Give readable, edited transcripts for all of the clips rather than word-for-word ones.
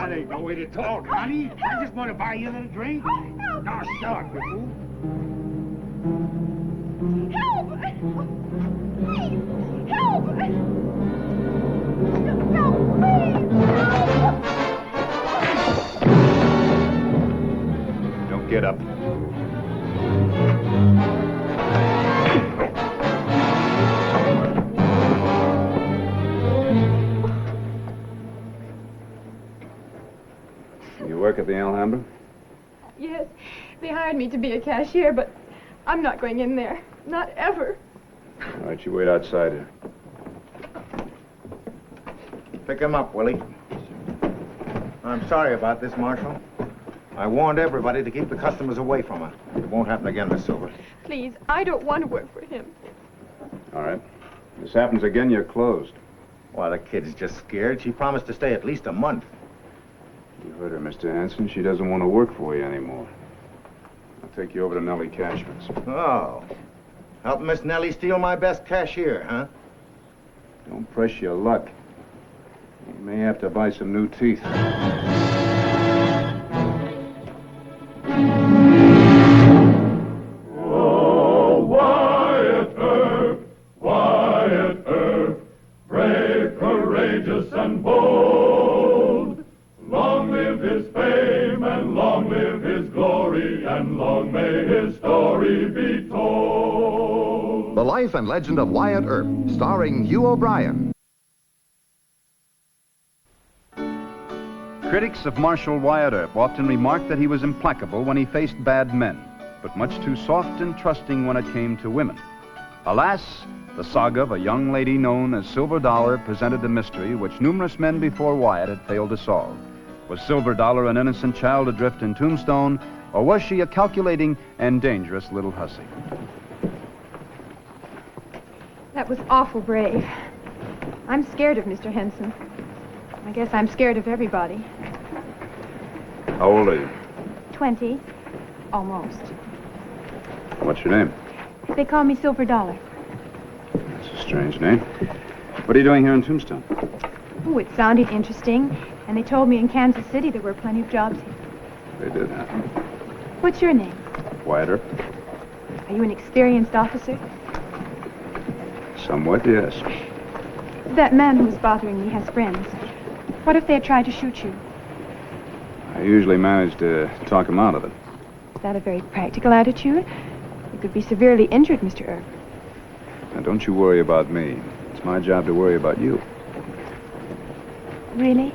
That ain't no way to talk, honey. I just want to buy you a little drink. Now, shut up, you fool. Help! Please! Help! No, please! Help! Don't get up. You work at the Alhambra? Yes, they hired me to be a cashier, but I'm not going in there. Not ever. All right, you wait outside here. Pick him up, Willie. I'm sorry about this, Marshal. I warned everybody to keep the customers away from her. It won't happen again, Miss Silver. Please, I don't want to work for him. All right. If this happens again, you're closed. Well, the kid's just scared. She promised to stay at least a month. You heard her, Mr. Hanson. She doesn't want to work for you anymore. I'll take you over to Nellie Cashman's. Oh. Help Miss Nellie steal my best cashier, huh? Don't press your luck. You may have to buy some new teeth. Oh, Wyatt Earp, Wyatt Earp, brave, courageous, and bold. Long live his fame, and long live his glory, and long may his story be told. The Life and Legend of Wyatt Earp, starring Hugh O'Brien. Critics of Marshal Wyatt Earp often remarked that he was implacable when he faced bad men, but much too soft and trusting when it came to women. Alas, the saga of a young lady known as Silver Dollar presented a mystery which numerous men before Wyatt had failed to solve. Was Silver Dollar an innocent child adrift in Tombstone, or was she a calculating and dangerous little hussy? That was awful brave. I'm scared of Mr. Henson. I guess I'm scared of everybody. How old are you? 20. Almost. What's your name? They call me Silver Dollar. That's a strange name. What are you doing here in Tombstone? Oh, it sounded interesting. And they told me in Kansas City there were plenty of jobs here. They did, huh? What's your name? Wyatt Earp? Are you an experienced officer? Somewhat, yes. That man who was bothering me has friends. What if they had tried to shoot you? I usually manage to talk him out of it. Is that a very practical attitude? You could be severely injured, Mr. Earp. Now, don't you worry about me. It's my job to worry about you. Really?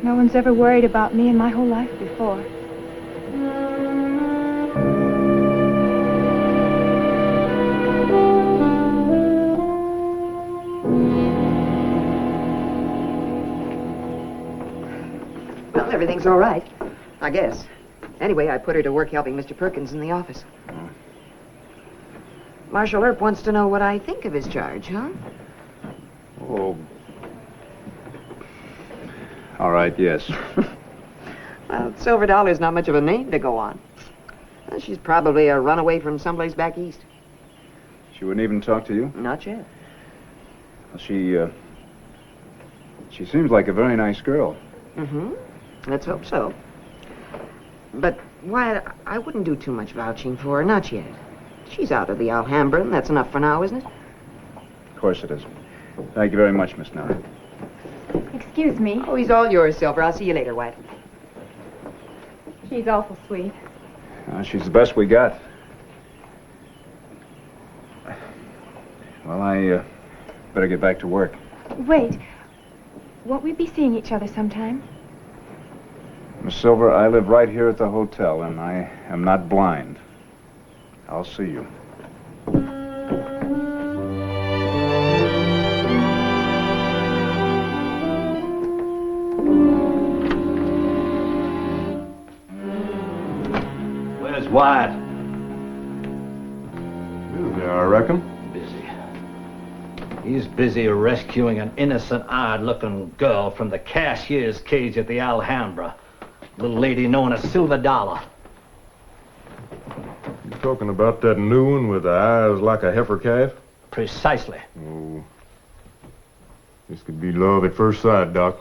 No one's ever worried about me in my whole life before. Well, everything's all right, I guess. Anyway, I put her to work helping Mr. Perkins in the office. Marshal Earp wants to know what I think of his charge, huh? Oh. All right, yes. Well, Silver Dollar's not much of a name to go on. Well, she's probably a runaway from someplace back east. She wouldn't even talk to you? Not yet. Well, she seems like a very nice girl. Mm-hmm. Let's hope so. But, Wyatt, I wouldn't do too much vouching for her, not yet. She's out of the Alhambra, and that's enough for now, isn't it? Of course it is. Thank you very much, Miss Nellie. Excuse me. Oh, he's all yours, Silver. I'll see you later, Wyatt. She's awful sweet. She's the best we got. Well, I better get back to work. Wait. Won't we be seeing each other sometime? Miss Silver, I live right here at the hotel, and I am not blind. I'll see you. Where's Wyatt? Busy, I reckon. Busy. He's busy rescuing an innocent, odd-looking girl from the cashier's cage at the Alhambra. Little lady known as Silver Dollar. You talking about that new one with the eyes like a heifer calf? Precisely. Oh. This could be love at first sight, Doc.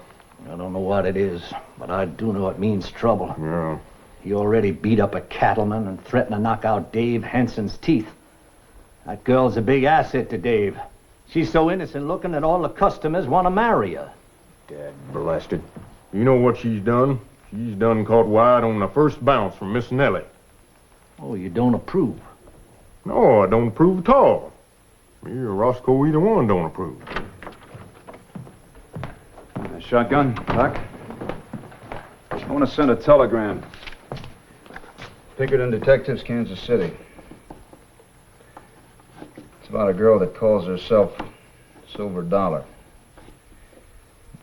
I don't know what it is, but I do know it means trouble. Yeah. He already beat up a cattleman and threatened to knock out Dave Henson's teeth. That girl's a big asset to Dave. She's so innocent looking that all the customers want to marry her. Dad blasted. You know what she's done? She's done caught Wyatt on the first bounce from Miss Nellie. Oh, you don't approve? No, I don't approve at all. Me or Roscoe, either one don't approve. A shotgun, Doc? I want to send a telegram. Pinkerton Detectives, Kansas City. It's about a girl that calls herself Silver Dollar.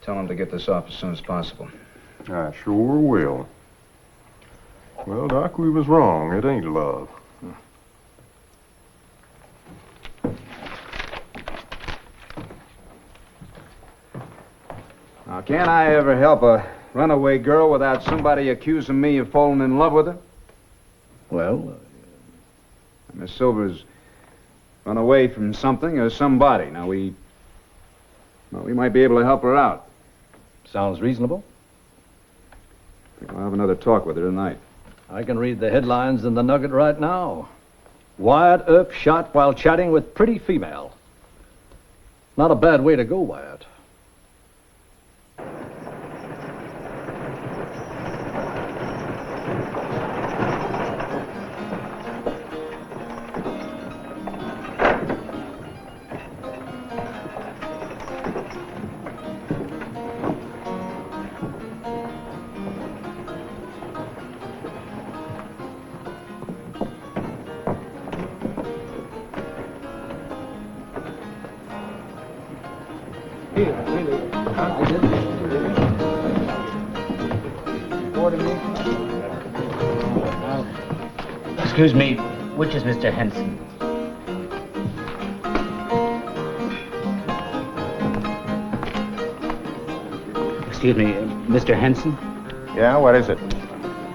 Tell him to get this off as soon as possible. I sure will. Well, Doc, we was wrong. It ain't love. Now, can't I ever help a runaway girl without somebody accusing me of falling in love with her? Well, Miss Silver's run away from something or somebody. Now, we might be able to help her out. sounds reasonable. I think I'll have another talk with her tonight. I can read the headlines in the Nugget right now. Wyatt Earp shot while chatting with pretty female. Not a bad way to go, Wyatt. Excuse me, which is Mr. Henson? Excuse me, Mr. Henson? Yeah, what is it?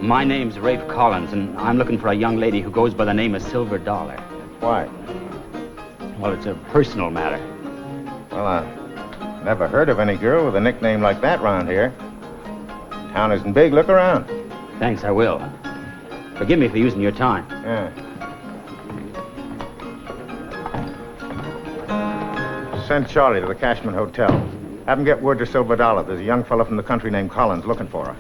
My name's Rafe Collins, and I'm looking for a young lady who goes by the name of Silver Dollar. Why? Well, it's a personal matter. Well, I never heard of any girl with a nickname like that round here. Town isn't big. Look around. Thanks, I will. Forgive me for using your time. Yeah. Send Charlie to the Cashman Hotel. Have him get word to Silver Dollar. There's a young fellow from the country named Collins looking for her.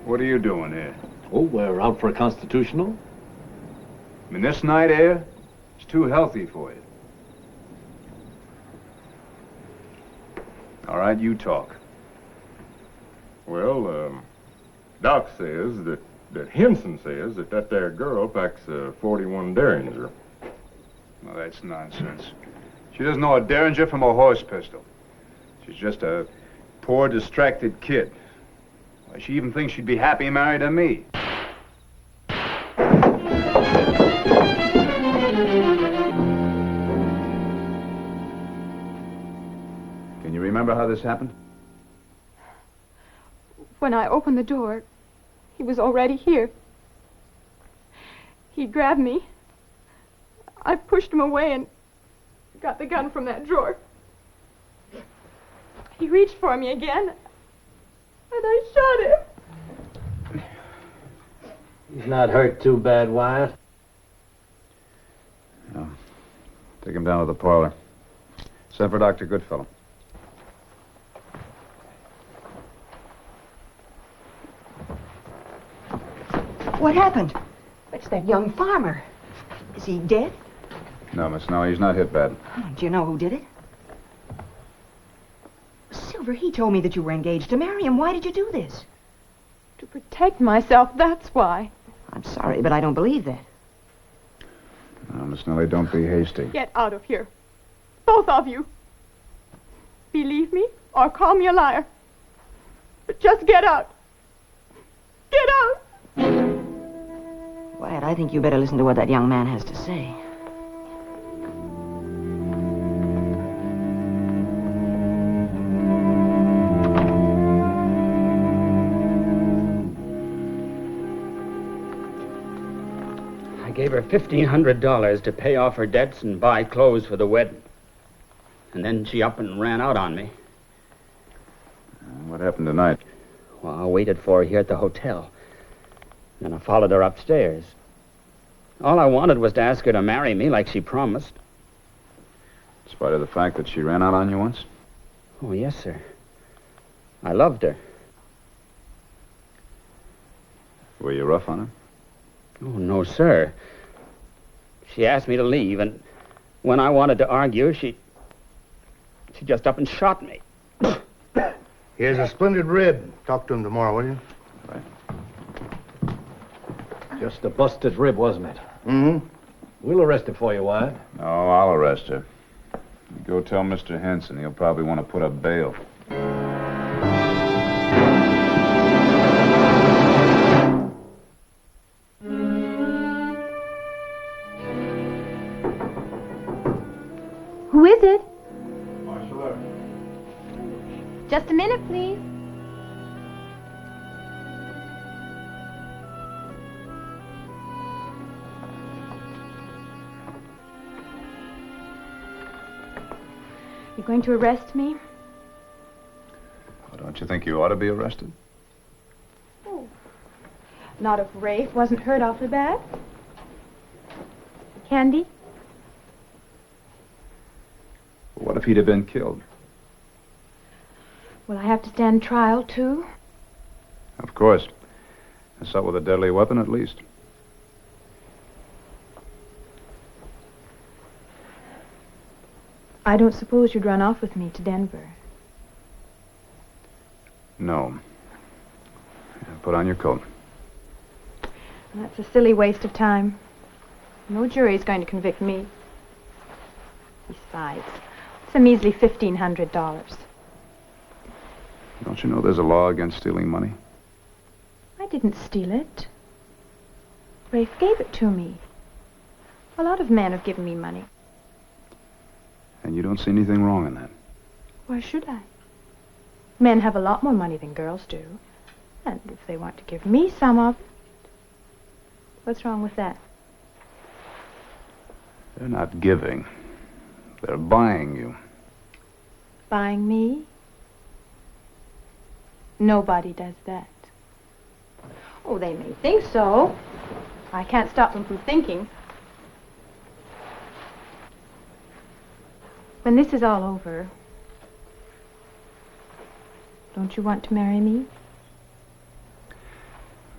What are you doing here? Oh, we're out for a constitutional? I mean, this night air is too healthy for you. All right, you talk. Well, Doc says that Henson says that there girl packs a 41 Derringer. Well, that's nonsense. She doesn't know a Derringer from a horse pistol. She's just a poor, distracted kid. Why, she even thinks she'd be happy married to me. Can you remember how this happened? When I opened the door, he was already here. He grabbed me. I pushed him away and got the gun from that drawer. He reached for me again, and I shot him. He's not hurt too bad, Wyatt. No. Take him down to the parlor. Send for Dr. Goodfellow. What happened? It's that young farmer. Is he dead? No, Miss Snow, he's not hit bad. Do you know who did it? Silver, he told me that you were engaged to marry him. Why did you do this? To protect myself, that's why. I'm sorry, but I don't believe that. No, Miss Nellie, don't be hasty. Get out of here. Both of you. Believe me or call me a liar. But just get out. Get out! Wyatt, I think you better listen to what that young man has to say. I gave her $1,500 to pay off her debts and buy clothes for the wedding. And then she up and ran out on me. What happened tonight? Well, I waited for her here at the hotel. Then I followed her upstairs. All I wanted was to ask her to marry me like she promised. In spite of the fact that she ran out on you once? Oh, yes, sir. I loved her. Were you rough on her? Oh, no, sir. She asked me to leave, and when I wanted to argue, she just up and shot me. Here's a splendid rib. Talk to him tomorrow, will you? Right. Just a busted rib, wasn't it? Mm-hmm. We'll arrest her for you, Wyatt. No, I'll arrest her. You go tell Mr. Henson. He'll probably want to put up bail. Who is it? Marshal Earp. Just a minute, please. You're going to arrest me? Well, don't you think you ought to be arrested? Oh. Not if Rafe wasn't hurt awfully bad. Candy? What if he'd have been killed? Will I have to stand trial, too? Of course. Assault with a deadly weapon, at least. I don't suppose you'd run off with me to Denver. No. Put on your coat. That's a silly waste of time. No jury's going to convict me. Besides, it's a measly $1,500. Don't you know there's a law against stealing money? I didn't steal it. Rafe gave it to me. A lot of men have given me money. And you don't see anything wrong in that? Why should I? Men have a lot more money than girls do. And if they want to give me some of it, what's wrong with that? They're not giving. They're buying you. Buying me? Nobody does that. Oh, they may think so. I can't stop them from thinking. When this is all over, don't you want to marry me?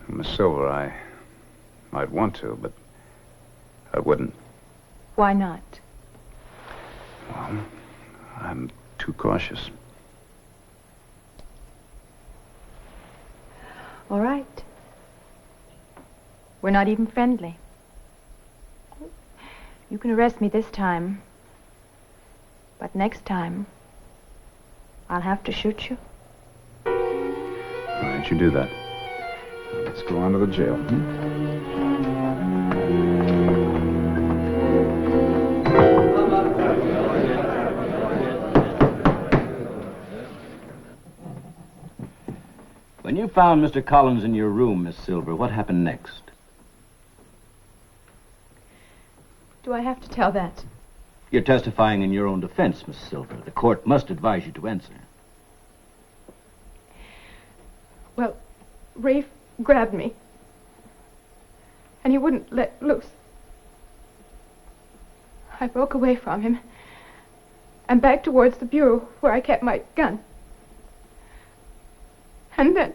Miss Silver, I might want to, but I wouldn't. Why not? Well, I'm too cautious. All right. We're not even friendly. You can arrest me this time. But next time, I'll have to shoot you. Why don't you do that? Let's go on to the jail. When you found Mr. Collins in your room, Miss Silver, what happened next? Do I have to tell that? You're testifying in your own defense, Miss Silver. The court must advise you to answer. Well, Rafe grabbed me. And he wouldn't let loose. I broke away from him and back towards the bureau where I kept my gun. And then...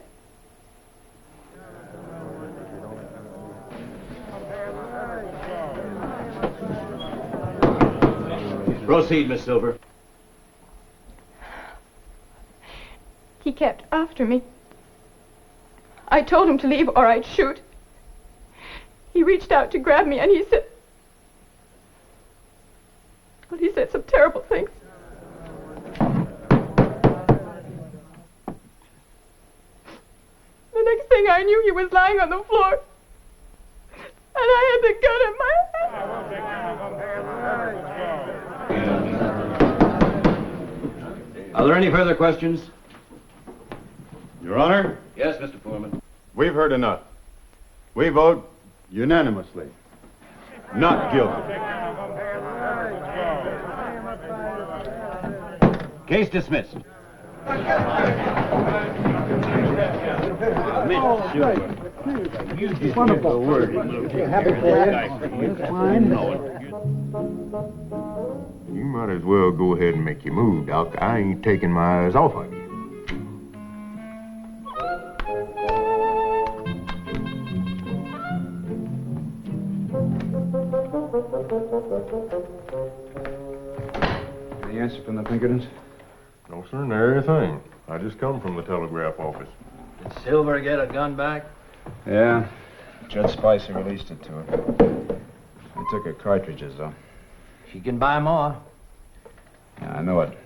Proceed, Miss Silver. He kept after me. I told him to leave or I'd shoot. He reached out to grab me and he said... Well, he said some terrible things. next thing I knew, he was lying on the floor. And I had the gun in my hand. Are there any further questions? Your Honor, Yes, Mr. Foreman. we've heard enough. We vote unanimously. Not guilty. Case dismissed. You might as well go ahead and make your move, Doc. I ain't taking my eyes off of you. Any answer from the Pinkertons? No, sir, nary a thing. I just come from the telegraph office. Did Silver get a gun back? Yeah. Judge Spicer released it to her. I took her cartridges, though. She can buy more. Yeah, I know it.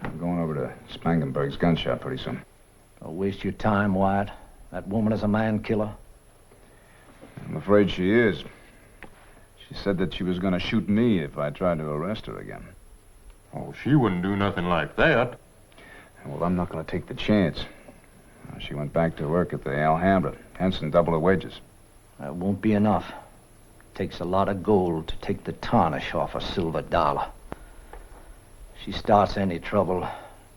I'm going over to Spangenberg's gun shop pretty soon. Don't waste your time, Wyatt. That woman is a man killer. I'm afraid she is. She said that she was going to shoot me if I tried to arrest her again. Oh, she wouldn't do nothing like that. Well, I'm not going to take the chance. She went back to work at the Alhambra. Henson doubled her wages. That won't be enough. Takes a lot of gold to take the tarnish off a silver dollar. She starts any trouble,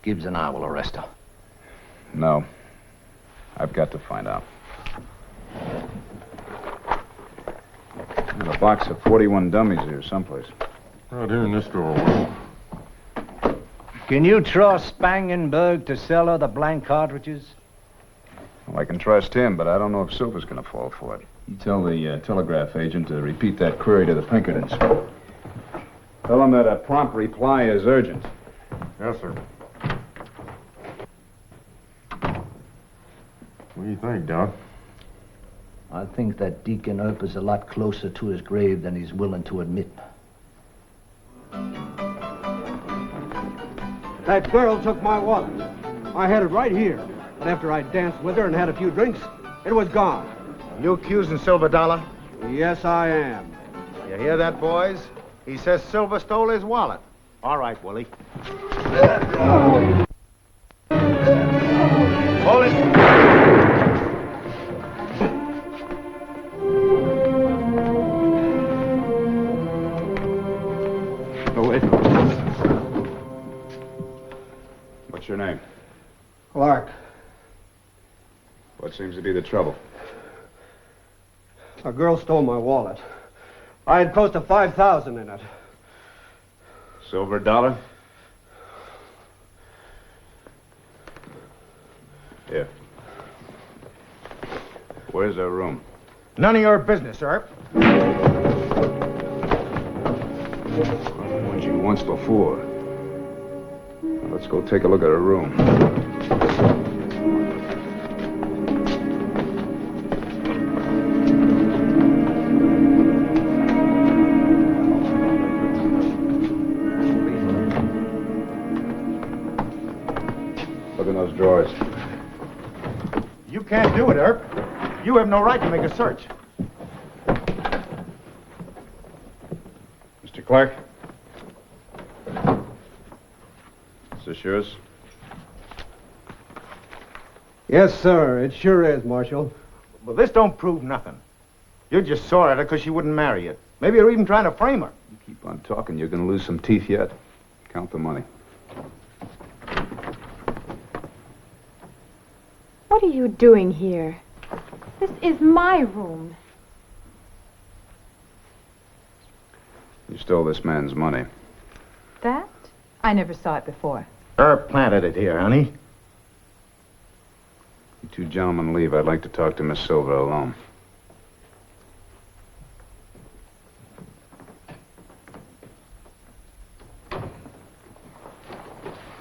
Gibbs and I will arrest her. No. I've got to find out. There's a box of 41 dummies here someplace. Right here in this drawer. Can you trust Spangenberg to sell her the blank cartridges? Well, I can trust him, but I don't know if Silver's going to fall for it. You tell the telegraph agent to repeat that query to the Pinkertons. Tell them that a prompt reply is urgent. Yes, sir. What do you think, Doc? I think that Deacon Earp is a lot closer to his grave than he's willing to admit. That girl took my wallet. I had it right here. But after I danced with her and had a few drinks, it was gone. You accusing Silver Dollar? Yes, I am. You hear that, boys? He says Silver stole his wallet. All right, Willie. Hold it. Oh, wait. What's your name? Clark. What seems to be the trouble? A girl stole my wallet. I had close to $5,000 in it. Silver dollar? Here. Where's her room? None of your business, Earp. I warned you once before. Now let's go take a look at her room. Look in those drawers. You can't do it, Earp. You have no right to make a search. Mr. Clark? Is this yours? Yes, sir. It sure is, Marshal. Well, this don't prove nothing. You just saw at her because she wouldn't marry you. Maybe you're even trying to frame her. You keep on talking, you're going to lose some teeth yet. Count the money. What are you doing here? This is my room. You stole this man's money. That? I never saw it before. Earp planted it here, honey. You two gentlemen leave. I'd like to talk to Miss Silver alone.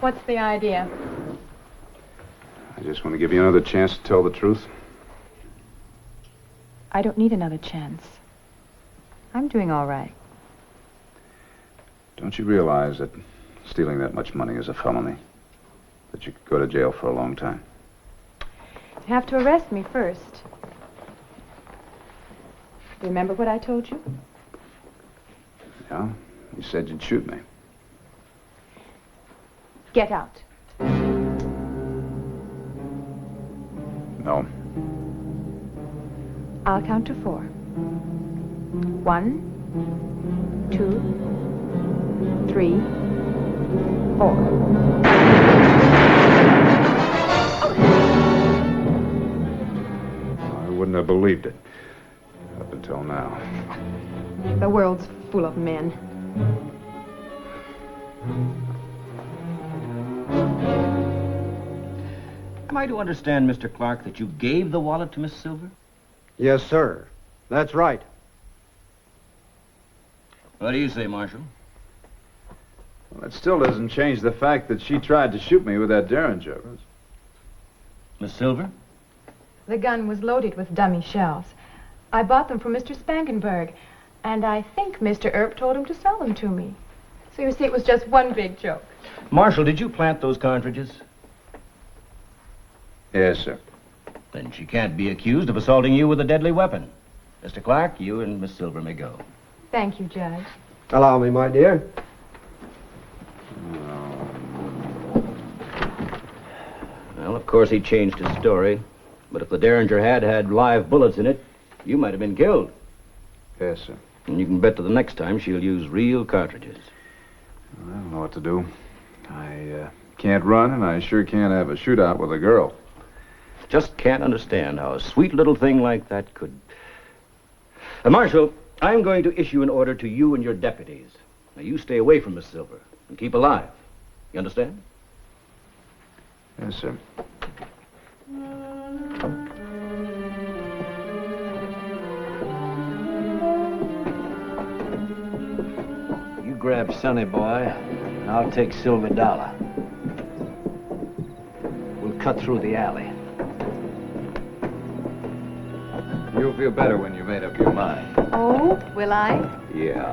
What's the idea? I just want to give you another chance to tell the truth. I don't need another chance. I'm doing all right. Don't you realize that stealing that much money is a felony? That you could go to jail for a long time? You have to arrest me first. Remember what I told you? Yeah? You said you'd shoot me. Get out. No. I'll count to 4. 1, 2, 3, 4. I wouldn't have believed it. Up until now. The world's full of men. Am I to understand, Mr. Clark, that you gave the wallet to Miss Silver? Yes, sir. That's right. What do you say, Marshal? Well, that still doesn't change the fact that she tried to shoot me with that Derringer. Miss Silver? The gun was loaded with dummy shells. I bought them from Mr. Spangenberg, and I think Mr. Earp told him to sell them to me. So you see, it was just one big joke. Marshal, did you plant those cartridges? Yes, sir. Then she can't be accused of assaulting you with a deadly weapon. Mr. Clark, you and Miss Silver may go. Thank you, Judge. Allow me, my dear. Well, of course he changed his story. But if the Derringer had live bullets in it, you might have been killed. Yes, sir. And you can bet that the next time she'll use real cartridges. I don't know what to do. I can't run, and I sure can't have a shootout with a girl. Just can't understand how a sweet little thing like that could... Marshal, I'm going to issue an order to you and your deputies. Now, you stay away from Miss Silver and keep alive. You understand? Yes, sir. You grab Sonny Boy, and I'll take Silver Dollar. We'll cut through the alley. You'll feel better when you've made up your mind. Oh, will I? Yeah.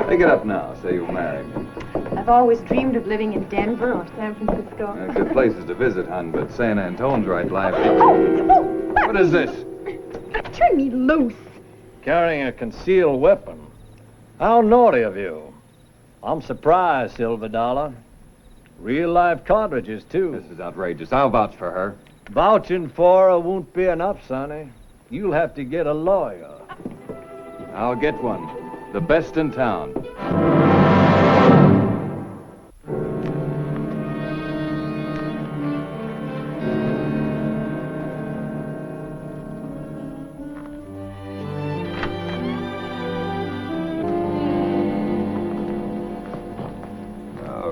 Take it up now. Say you'll marry me. I've always dreamed of living in Denver or San Francisco. Good places to visit, hon, but San Antonio's right lively. What is this? Turn me loose. Carrying a concealed weapon. How naughty of you. I'm surprised, Silver Dollar. Real live cartridges, too. This is outrageous. I'll vouch for her. Vouching for her won't be enough, Sonny. You'll have to get a lawyer. I'll get one. The best in town.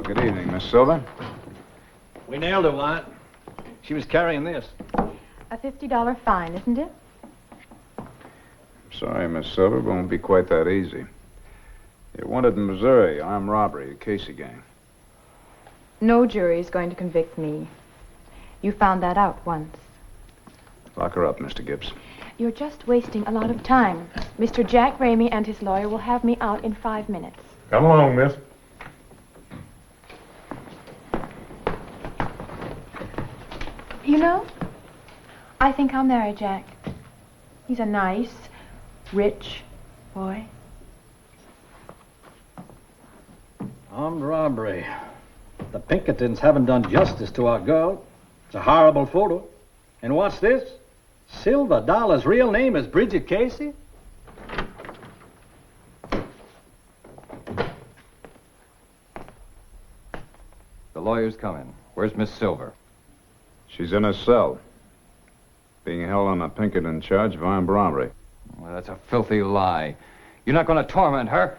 Good evening, Miss Silver. We nailed her, Wyatt. She was carrying this. A $50 fine, isn't it? Sorry, Miss Silver, but it won't be quite that easy. You're wanted in Missouri, armed robbery, a Casey gang. No jury is going to convict me. You found that out once. Lock her up, Mr. Gibbs. You're just wasting a lot of time. Mr. Jack Ramey and his lawyer will have me out in 5 minutes. Come along, miss. You know, I think I'll marry Jack. He's a nice, rich boy. Armed robbery. The Pinkertons haven't done justice to our girl. It's a horrible photo. And what's this? Silver Dollar's real name is Bridget Casey? The lawyer's coming. Where's Miss Silver? She's in a cell, being held on a Pinkerton charge of armed robbery. Well, that's a filthy lie. You're not going to torment her.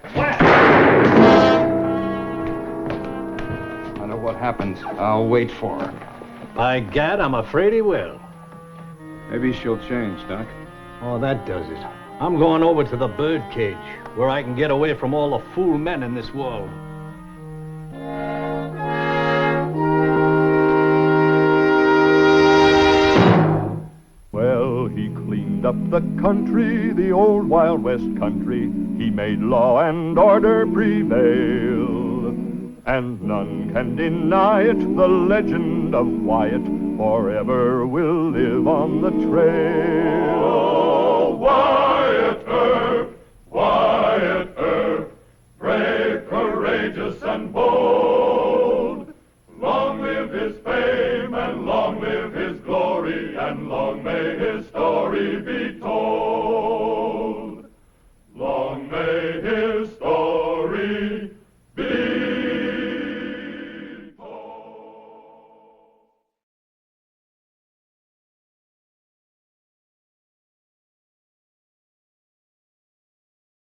I know what happens. I'll wait for her. By gad, I'm afraid he will. Maybe she'll change, Doc. Oh, that does it. I'm going over to the birdcage, where I can get away from all the fool men in this world. Well, he cleaned up the country, the old Wild West country. He made law and order prevail. And none can deny it, the legend of Wyatt forever will live on the trail. Oh, Wyatt Earp,